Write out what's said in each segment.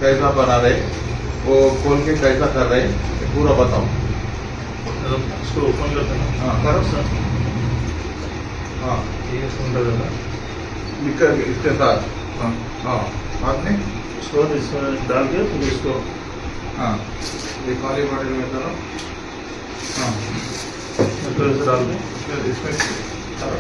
कैसा बना रहे, वो खोल के कैसा कर रहे, पूरा बताओ। इसको ओपन करते हैं। हाँ करो सर। हाँ ये सुन रहा लिकर इसके साथ। हाँ हाँ बाद में उसके बाद इसमें डाल के फिर इसको हाँ ये खाली बॉटल में करो। हाँ फिर इसे डाल दें। इसमें करो।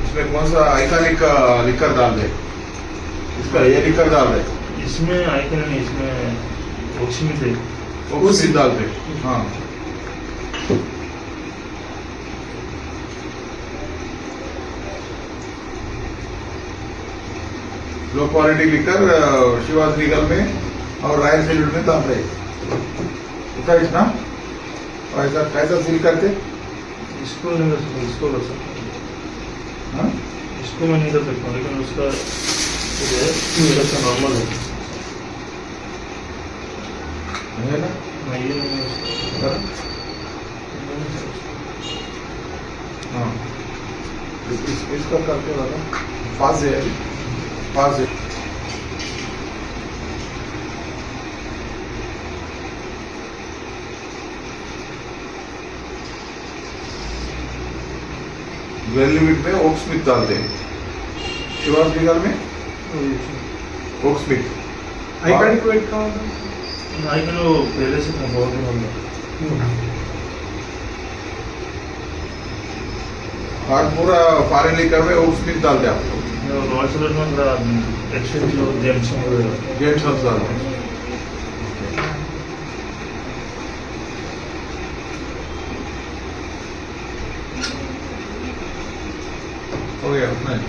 इसमें कौन सा आइकॉनिक लिकर डाल दे, इसका ये लिकर डाल दे, इसमें आइकन नहीं, इसमें ऑक्सीजन थे वो कुछ डाल दे। हाँ low quality liquor Chivas Regal में और रॉयल सैल्यूट में डाल रहे उतारिश ना। और ऐसा कैसा सील करते, इसको नहीं कर सकता, इसको कर सकता हाँ इसको मैं नहीं कर सकता, लेकिन उसका जो है इसका नॉर्मल है ना। मैं ये नहीं हाँ इसका करके वाला फास्ट है, फास्ट है। वेल लिमिट में ओक स्मिथ डालते हैं, शिवाज लीगल में ओक स्मिथ। आइकॉनिक वेट का होगा, आइकन वो पहले से था, बहुत ही होगा। और पूरा फॉरेन लीकर में ओक स्मिथ डालते हैं आप लोग, रॉयल सैल्यूट में थोड़ा एक्सचेंज जो जेम्स वगैरह जेम्स हंस डालते हैं। हो गया उतना ही।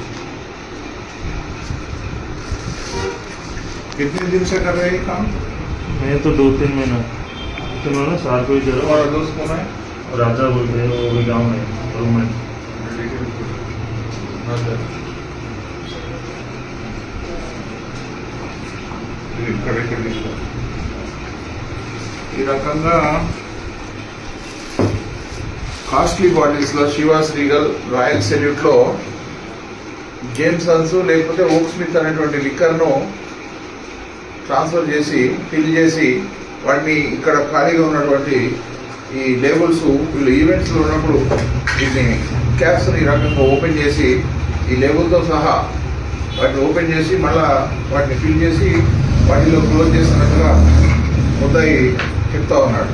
कितने दिन से कर रहे हैं काम? मैं तो 2-3 महीना तो मैं ना सार को ही दे रहा और दोस्त कौन है? हूँ। राजा बोल रहे हैं, वो भी गाँव में रूम में। ఈ రకంగా కాస్ట్లీ బాటిల్స్ లో శివాస్ లీగల్ రాయల్ సెల్యూట్ లో జేమ్సన్స్ లేకపోతే ఓక్ స్మిత్ అనేటువంటి లిక్కర్ ను ట్రాన్స్ఫర్ చేసి ఫిల్ చేసి వాటిని ఇక్కడ ఖాళీగా ఉన్నటువంటి ఈ లేబుల్స్ వీళ్ళు ఈవెంట్స్ లో ఉన్నప్పుడు వీటిని క్యాప్స్ ఈ రకంగా ఓపెన్ చేసి ఈ లేబుల్తో సహా వాటిని ఓపెన్ చేసి మళ్ళా వాటిని ఫిల్ చేసి వాటిలో క్లోజ్ చేసినట్టుగా ముద్దాయి చెప్తా ఉన్నాడు.